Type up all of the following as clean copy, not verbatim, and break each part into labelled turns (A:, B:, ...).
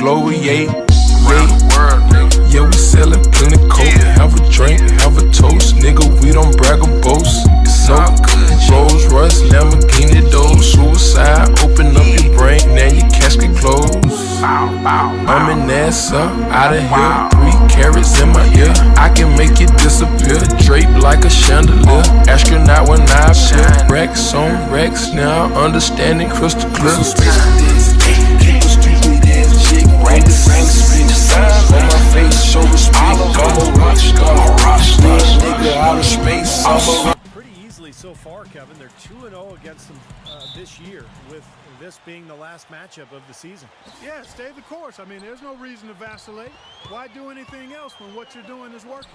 A: flow, yeah. Yeah, we sellin' plenty coke. Have a drink, have a toast. Nigga, we don't brag or boast. It's all good. Rolls Royce, Lamborghini, doors. Suicide, open up your brain, now your casket closed. I'm in NASA, out of here. 3 carats in my ear. I can make it disappear. Draped like a chandelier. Astronaut when I appear. Rex on Rex, now understanding crystal clear. Keep a stupid ass chick. Bring the speech sign on my face, show respect. I'm a rock star. Nigga out of space.
B: Pretty easily so far, Kevin. They're 2-0 against them this year, with this being the last matchup of the season.
C: Yeah, stay the course. I mean, there's no reason to vacillate. Why do anything else when what you're doing is working?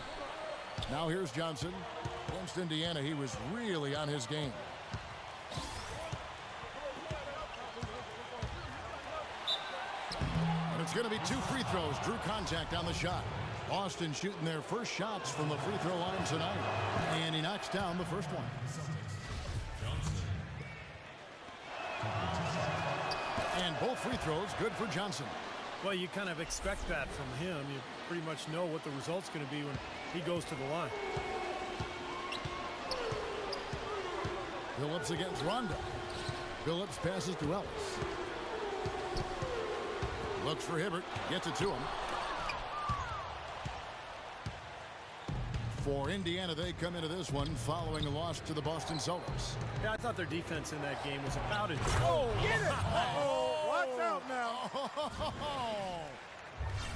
D: Now here's Johnson. Against Indiana, he was really on his game. And it's going to be 2 free throws. Drew contact on the shot. Boston shooting their first shots from the free throw line tonight. And he knocks down the first one. And both free throws good for Johnson.
B: Well, you kind of expect that from him. You pretty much know what the result's going to be when he goes to the line.
D: Phillips against Rondo. Phillips passes to Ellis. Looks for Hibbert. Gets it to him. For Indiana, they come into this one following a loss to the Boston Celtics.
B: Yeah, I thought their defense in that game was about it.
C: Oh, get it! Uh-oh, watch out now.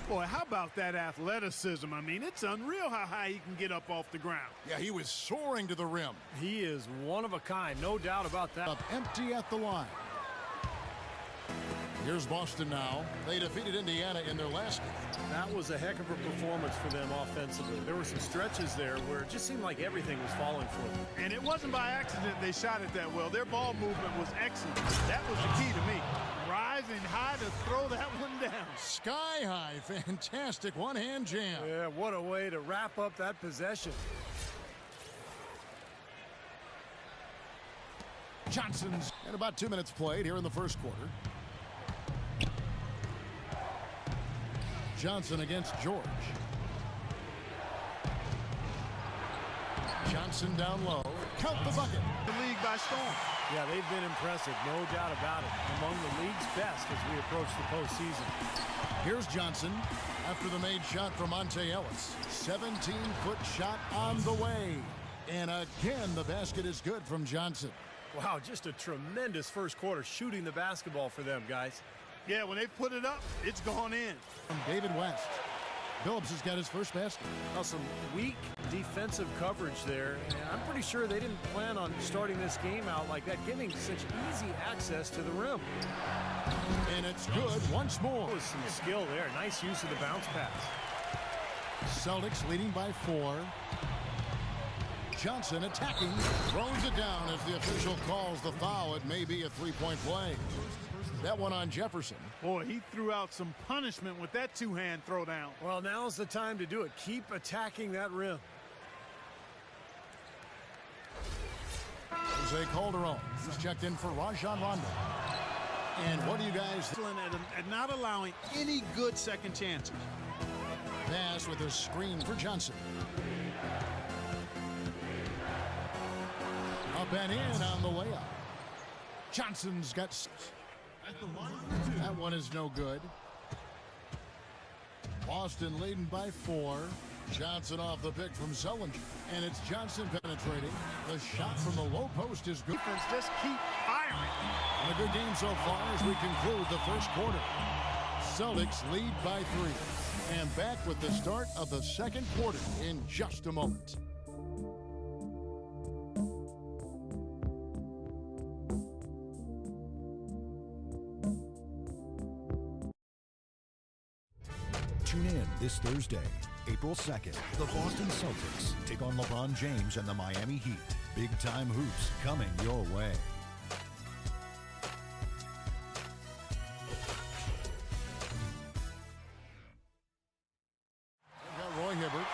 C: Boy, how about that athleticism? I mean, it's unreal how high he can get up off the ground.
D: Yeah, he was soaring to the rim.
B: He is one of a kind, no doubt about that.
D: Up empty at the line. Here's Boston now. They defeated Indiana in their last game.
B: That was a heck of a performance for them offensively. There were some stretches there where it just seemed like everything was falling for them.
C: And it wasn't by accident they shot it that well. Their ball movement was excellent. That was the key to me. Rising high to throw that one down.
D: Sky high. Fantastic one-hand jam.
B: Yeah, what a way to wrap up that possession.
D: Johnson's. And about 2 minutes played here in the first quarter. Johnson against George. Johnson down low. Count the bucket.
C: The league by storm.
B: Yeah, they've been impressive, no doubt about it. Among the league's best as we approach the postseason.
D: Here's Johnson after the made shot from Monte Ellis. 17-foot shot on the way. And again, the basket is good from Johnson.
B: Wow, just a tremendous first quarter shooting the basketball for them, guys.
C: Yeah, when they put it up, it's gone in.
D: From David West. Phillips has got his first basket.
B: Now, some weak defensive coverage there. And I'm pretty sure they didn't plan on starting this game out like that, giving such easy access to the rim.
D: And it's good once more.
B: There was some skill there. Nice use of the bounce pass.
D: Celtics leading by 4. Johnson attacking. Throws it down as the official calls the foul. It may be a 3-point play. That one on Jefferson.
C: Boy, he threw out some punishment with that 2-hand throwdown.
B: Well, now's the time to do it. Keep attacking that rim.
D: Jose Calderon is checked in for Rajon Rondo. And what do you guys think?
C: At not allowing any good second chances.
D: Pass with a screen for Johnson. Up and in on the layup. Johnson's got... That one is no good. Boston leading by 4. Johnson off the pick from Sullinger. And it's Johnson penetrating. The shot from the low post is good.
C: Defense just keep firing.
D: And a good game so far as we conclude the first quarter. Celtics lead by 3. And back with the start of the second quarter in just a moment.
E: Tune in this Thursday, April 2nd. The Boston Celtics take on LeBron James and the Miami Heat. Big-time hoops coming your way.
D: We've got Roy Hibbert.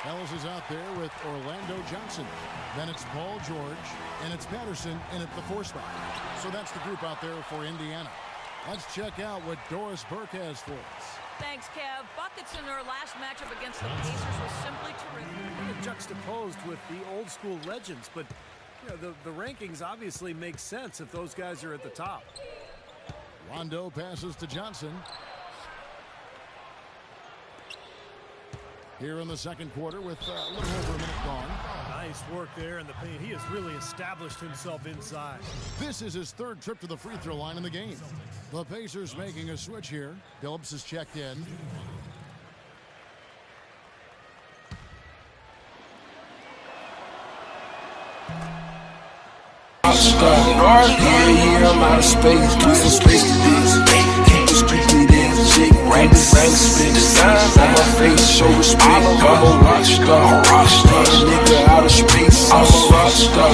D: Ellis is out there with Orlando Johnson. Then it's Paul George, and it's Patterson in at the 4 spot. So that's the group out there for Indiana. Let's check out what Doris Burke has for us.
F: Thanks, Kev. Buckets in their last matchup against the Pacers was simply terrific.
B: Juxtaposed with the old school legends, but you know, the rankings obviously make sense if those guys are at the top.
D: Rondo passes to Johnson. Here in the second quarter with a little over a minute gone.
B: Nice work there in the paint. He has really established himself inside.
D: This is his third trip to the free throw line in the game. The Pacers making a switch here. Phillips is checked in.
A: I'm out of space, do some space to this. Keep it strictly this, chick, rank spin. Design on my face, show respect. I'm a rock star, nigga out of space. I'm a rock star,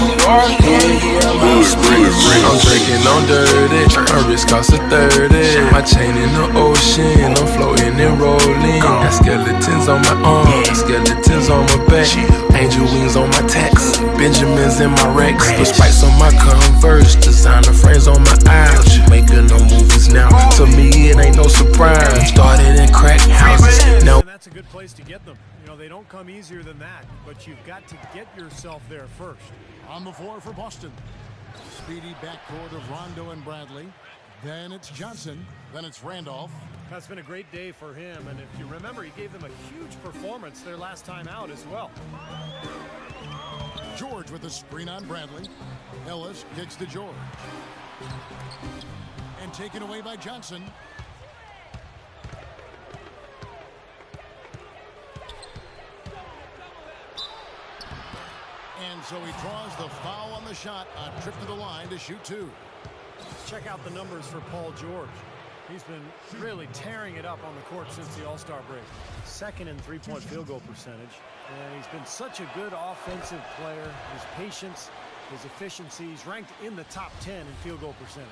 A: yeah, I'm out of space. I'm drinking on dirty, my wrist cost a 30. My chain in the ocean, I'm floating and rolling. Got skeletons on my arms, skeletons on my back. Angel wings on my tacks, Benjamins in my Rex. Put spikes on my Converse, designer frames on my eyes. Making no movies now, to me it ain't no surprise. Started in crack houses, now.
B: And that's a good place to get them. You know, they don't come easier than that, but you've got to get yourself there first.
D: On the floor for Boston. Speedy backcourt of Rondo and Bradley. Then it's Johnson. Then it's Randolph.
B: That's been a great day for him, and if you remember, he gave them a huge performance their last time out as well.
D: George with a screen on Bradley. Ellis kicks to George. And taken away by Johnson. And so he draws the foul on the shot. A trip to the line to shoot two.
B: Let's check out the numbers for Paul George. He's been really tearing it up on the court since the All-Star break. Second in three-point field goal percentage. And he's been such a good offensive player. His patience, his efficiency, he's ranked in the top 10 in field goal percentage.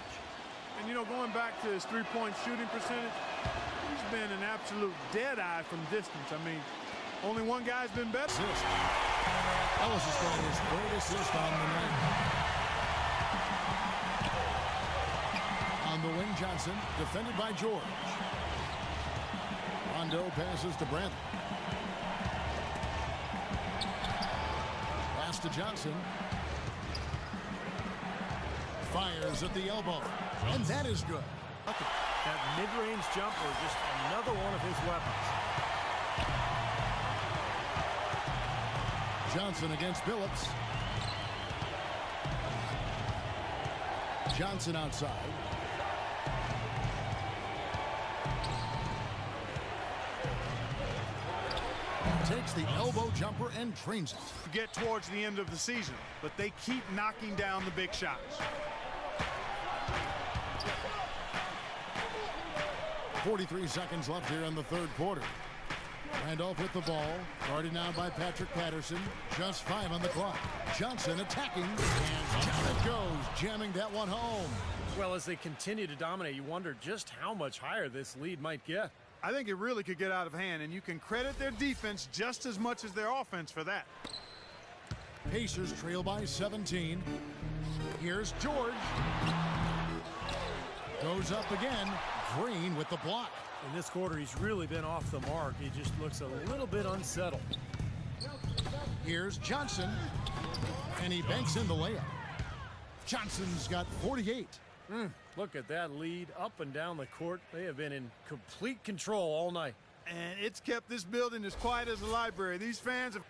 C: And, you know, going back to his three-point shooting percentage, he's been an absolute dead-eye from distance. I mean, only one guy's been better.
D: Assist. Ellis is getting his third assist on the night. On the wing, Johnson, defended by George. Rondo passes to Bradley. Pass to Johnson. Fires at the elbow. And that is good.
B: That mid-range jumper, just another one of his weapons.
D: Johnson against Phillips. Johnson outside. Takes the elbow jumper and trains it.
C: Get towards the end of the season, but they keep knocking down the big shots.
D: 43 seconds left here in the third quarter. Randolph with the ball, guarded now by Patrick Patterson. Just 5 on the clock. Johnson attacking, and down it goes, jamming that one home.
B: Well, as they continue to dominate, you wonder just how much higher this lead might get.
C: I think it really could get out of hand, and you can credit their defense just as much as their offense for that.
D: Pacers trail by 17. Here's George. Goes up again. Green with the block.
B: In this quarter, he's really been off the mark. He just looks a little bit unsettled.
D: Here's Johnson. And he banks in the layup. Johnson's got 48.
B: Look at that lead up and down the court. They have been in complete control all night.
C: And it's kept this building as quiet as a library. These fans have...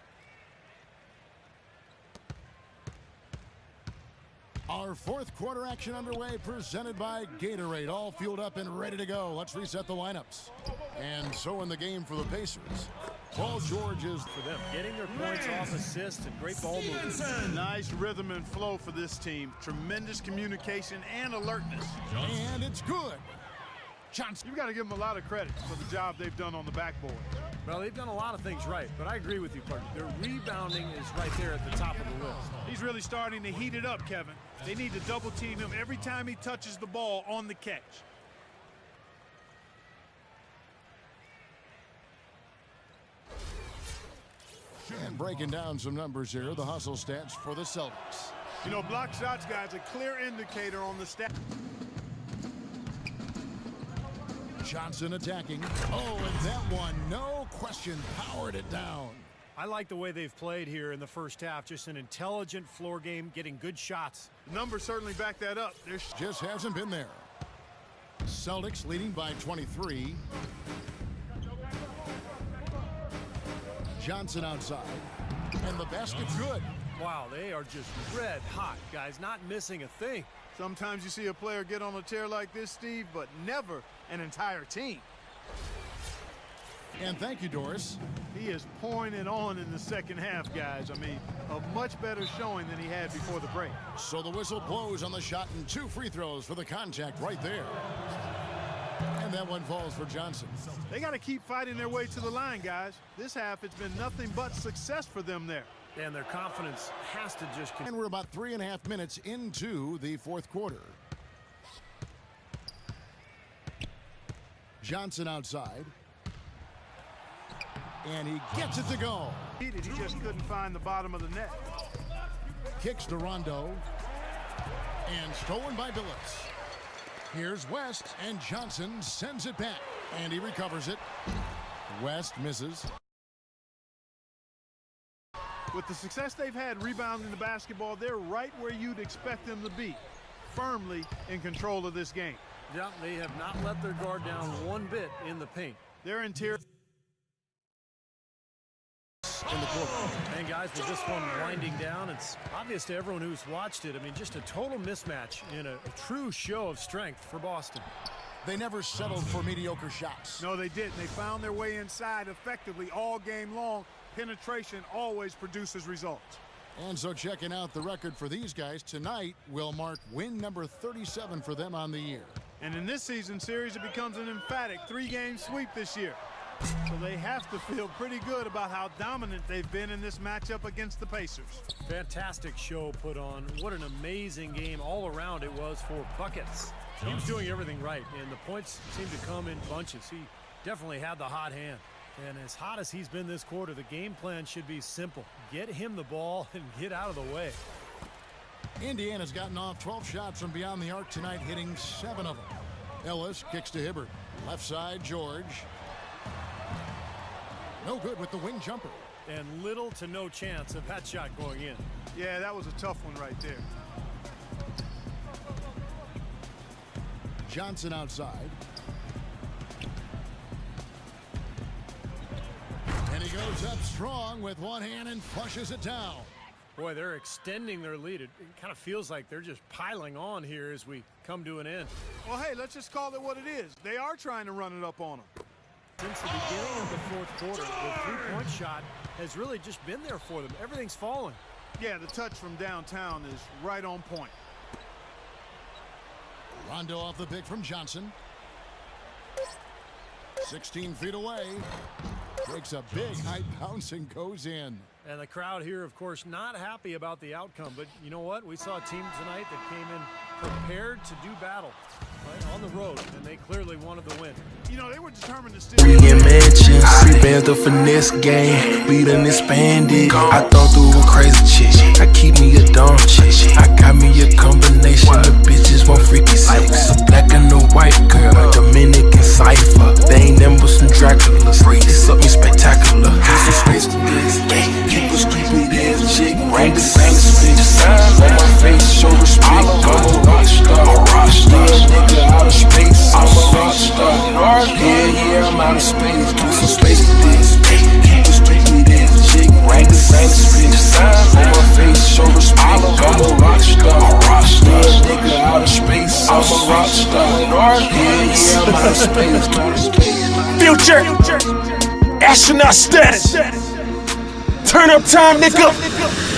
D: Our fourth quarter action underway, presented by Gatorade. All fueled up and ready to go. Let's reset the lineups. And so in the game for the Pacers, Paul George is
B: for them, getting their points off assists and great ball movement.
C: Nice rhythm and flow for this team. Tremendous communication and alertness.
D: And it's good. Johnson.
C: You've got to give them a lot of credit for the job they've done on the backboard.
B: Well, they've done a lot of things right, but I agree with you, partner. Their rebounding is right there at the top of the list.
C: He's really starting to heat it up, Kevin. They need to double team him every time he touches the ball on the catch.
D: And breaking down some numbers here, the hustle stats for the Celtics.
C: You know, block shots, guys, a clear indicator on the stat.
D: Johnson attacking. Oh, and that one, no question, powered it down.
B: I like the way they've played here in the first half. Just an intelligent floor game, getting good shots.
C: Numbers certainly back that up.
D: Just hasn't been there. Celtics leading by 23. Johnson outside. And the basket good.
B: Wow, they are just red hot, guys, not missing a thing.
C: Sometimes you see a player get on a tear like this, Steve, but never an entire team.
D: And thank you, Doris.
C: He is pouring it on in the second half, guys. I mean, a much better showing than he had before the break.
D: So the whistle blows on the shot and 2 free throws for the contact right there. And that one falls for Johnson.
C: They got to keep fighting their way to the line, guys. This half, it's been nothing but success for them there.
B: And their confidence has to just continue.
D: And we're about 3.5 minutes into the fourth quarter. Johnson outside. And he gets it to go.
C: He just couldn't find the bottom of the net.
D: Kicks to Rondo. And stolen by Billups. Here's West, and Johnson sends it back. And he recovers it. West misses.
C: With the success they've had rebounding the basketball, they're right where you'd expect them to be. Firmly in control of this game.
B: Yeah, they have not let their guard down one bit in the paint.
C: Their interior
D: in the quarter.
B: And guys, with this one winding down, it's obvious to everyone who's watched it. I mean, just a total mismatch in a true show of strength for Boston.
D: They never settled for mediocre shots.
C: No, they didn't. They found their way inside effectively all game long. Penetration always produces results.
D: And so checking out the record for these guys tonight will mark win number 37 for them on the year.
C: And in this season series, it becomes an emphatic 3-game sweep this year. So they have to feel pretty good about how dominant they've been in this matchup against the Pacers.
B: Fantastic show put on. What an amazing game all around it was for buckets. He was doing everything right, and the points seemed to come in bunches. He definitely had the hot hand. And as hot as he's been this quarter, the game plan should be simple. Get him the ball and get out of the way.
D: Indiana's gotten off 12 shots from beyond the arc tonight, hitting 7 of them. Ellis kicks to Hibbert. Left side, George. No good with the wing jumper.
B: And little to no chance of that shot going in.
C: Yeah, that was a tough one right there.
D: Johnson outside. And he goes up strong with one hand and flushes it down.
B: Boy, they're extending their lead. It kind of feels like they're just piling on here as we come to an end.
C: Well, hey, let's just call it what it is. They are trying to run it up on them.
B: Since the beginning of the fourth quarter, the three-point shot has really just been there for them. Everything's falling.
C: Yeah, the touch from downtown is right on point.
D: Rondo off the pick from Johnson. 16 feet away. Takes a big high bounce and goes in.
B: And the crowd here, of course, not happy about the outcome. But you know what? We saw a team tonight that came in prepared to do battle right on the road, and they clearly wanted the win.
C: You know, they were determined to steal.
A: Reimagined, revamped the finesse game. We done expanded. I thought through a crazy chick. I keep me a dumb chick. I got me a combination of bitches, one freaky sex. A black and a white girl, Dominican cipher. They ain't them but some Dracula. It's something spectacular. There's some space for this. Keep a stupid ass chick. Rank the spit. Sign on my face, show respect. I'm a rock star. Nigga out of space. I'm a rock star. Yeah, I'm out of space. Do some space for this. Keep a stupid ass chick. Rank the spit. Sign on my face, show respect. I'm a rock star. Nigga out of space. I'm a rock star. Yeah, I'm out of space.
G: Future, astronaut status. Turn up time, nigga.